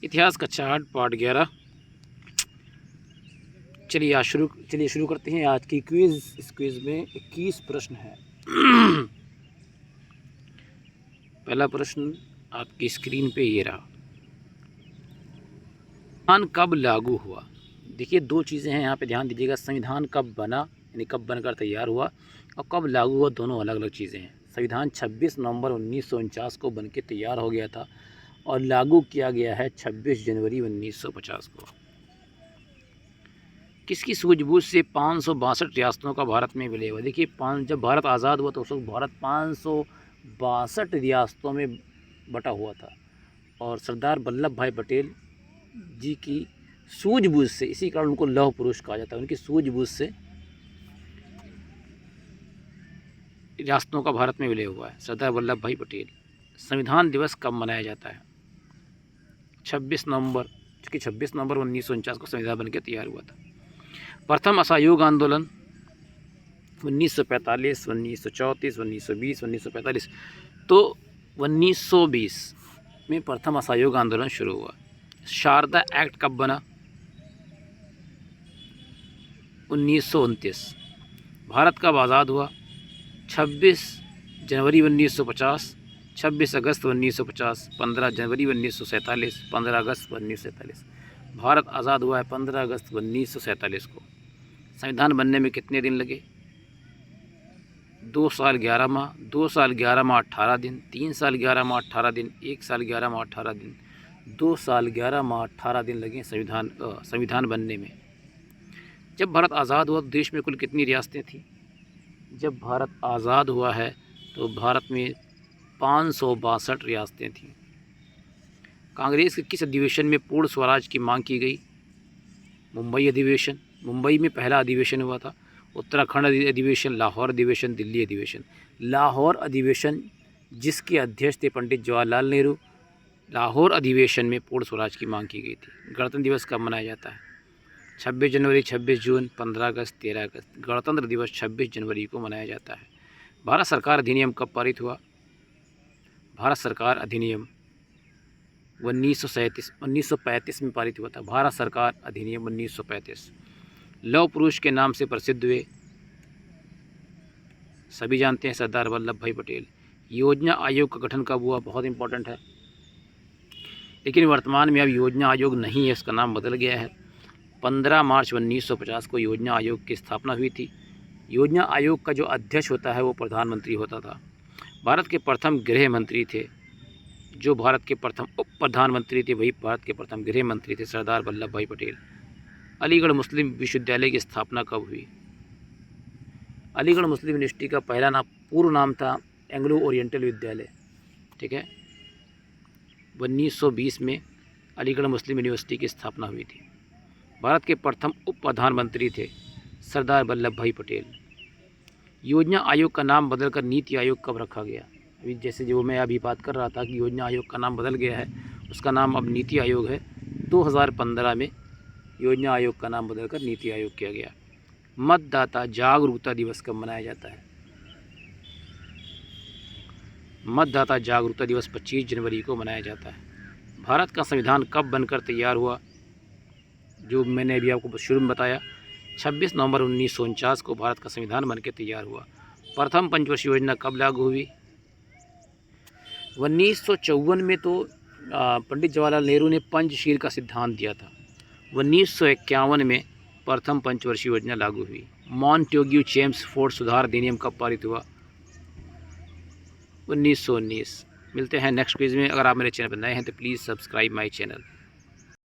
इतिहास का chart part 11। चलिए शुरू करते हैं आज की क्विज़। इस क्विज़ में 21 प्रश्न है। पहला प्रश्न आपकी स्क्रीन पे ये रहा। संविधान कब लागू हुआ? देखिए, दो चीज़ें हैं यहाँ पे, ध्यान दीजिएगा। संविधान कब बना यानी कब बनकर तैयार हुआ, और कब लागू हुआ, दोनों अलग अलग चीज़ें हैं। संविधान 26 नवंबर 1949 को बनके तैयार हो गया था और लागू किया गया है 26 जनवरी 1950 को। किसकी सूझबूझ से 562 रियासतों का भारत में विलय हुआ? देखिए, जब भारत आज़ाद हुआ तो उस वक्त भारत 562 रियासतों में बटा हुआ था, और सरदार वल्लभ भाई पटेल जी की सूझबूझ से, इसी कारण उनको लौह पुरुष कहा जाता है, उनकी सूझबूझ से रियासतों का भारत में विलय हुआ है। सरदार वल्लभ भाई पटेल। संविधान दिवस कब मनाया जाता है? 26 नवंबर, क्योंकि 26 नवंबर 1949 को संविधान बनकर तैयार हुआ था। प्रथम असहयोग आंदोलन 1945, 1934, 1920, 1945। तो 1920 में प्रथम असहयोग आंदोलन शुरू हुआ। शारदा एक्ट कब बना? 1929। भारत कब आज़ाद हुआ? 26 जनवरी 1950, 26 अगस्त 1950, 15 जनवरी 1947, 15 अगस्त 1947। भारत आज़ाद हुआ है 15 अगस्त 1947 को। संविधान बनने में कितने दिन लगे? 2 साल 11 माह, 2 साल 11 माह 18 दिन, 3 साल 11 माह 18 दिन, 1 साल 11 माह 18 दिन, 2 साल 11 माह 18 दिन लगे संविधान बनने में। जब भारत आज़ाद हुआ तो देश में कुल कितनी रियासतें थीं? जब भारत आज़ाद हुआ है तो भारत में 562 रियासतें थीं। कांग्रेस के किस अधिवेशन में पूर्ण स्वराज की मांग की गई? मुंबई अधिवेशन। मुंबई में पहला अधिवेशन हुआ था। उत्तराखंड अधिवेशन, लाहौर अधिवेशन, दिल्ली अधिवेशन। लाहौर अधिवेशन जिसके अध्यक्ष थे पंडित जवाहरलाल नेहरू, लाहौर अधिवेशन में पूर्ण स्वराज की मांग की गई थी। गणतंत्र दिवस कब मनाया जाता है? 26 जनवरी, 26 जून, 15 अगस्त, 13 अगस्त। गणतंत्र दिवस 26 जनवरी को मनाया जाता है। भारत सरकार अधिनियम कब पारित हुआ? भारत सरकार अधिनियम 1935 में पारित हुआ था। भारत सरकार अधिनियम 1935। लौह पुरुष के नाम से प्रसिद्ध हुए, सभी जानते हैं, सरदार वल्लभ भाई पटेल। योजना आयोग का गठन कब हुआ? बहुत इंपॉर्टेंट है, लेकिन वर्तमान में अब योजना आयोग नहीं है, उसका नाम बदल गया है। 15 मार्च 1950 को योजना आयोग की स्थापना हुई थी। योजना आयोग का जो अध्यक्ष होता है वो प्रधानमंत्री होता था। भारत के प्रथम गृह मंत्री थे, जो भारत के प्रथम उप प्रधानमंत्री थे वही भारत के प्रथम गृह मंत्री थे, सरदार वल्लभ भाई पटेल। अलीगढ़ मुस्लिम विश्वविद्यालय की स्थापना कब हुई? अलीगढ़ मुस्लिम यूनिवर्सिटी का पहला नाम, पूर्व नाम था एंग्लो ओरिएंटल विद्यालय, ठीक है। 1920 में अलीगढ़ मुस्लिम यूनिवर्सिटी की स्थापना हुई थी। भारत के प्रथम उप प्रधानमंत्री थे सरदार वल्लभ भाई पटेल। योजना आयोग का नाम बदलकर नीति आयोग कब रखा गया? अभी जैसे जो मैं अभी बात कर रहा था कि योजना आयोग का नाम बदल गया है, उसका नाम अब नीति आयोग है। 2015 में योजना आयोग का नाम बदलकर नीति आयोग किया गया। मतदाता जागरूकता दिवस कब मनाया जाता है? मतदाता जागरूकता दिवस 25 जनवरी को मनाया जाता है। भारत का संविधान कब बनकर तैयार हुआ? जो मैंने अभी आपको शुरू में बताया, 26 नवंबर 1949 को भारत का संविधान बनकर तैयार हुआ। प्रथम पंचवर्षीय योजना कब लागू हुई? 1954 में तो पंडित जवाहरलाल नेहरू ने पंचशील का सिद्धांत दिया था। 1951 में प्रथम पंचवर्षीय योजना लागू हुई। मॉन्टेग्यू चेम्सफोर्ड सुधार अधिनियम कब पारित हुआ? 1919। मिलते हैं नेक्स्ट क्विज में। अगर आप मेरे चैनल पर नए हैं तो प्लीज़ सब्सक्राइब माई चैनल।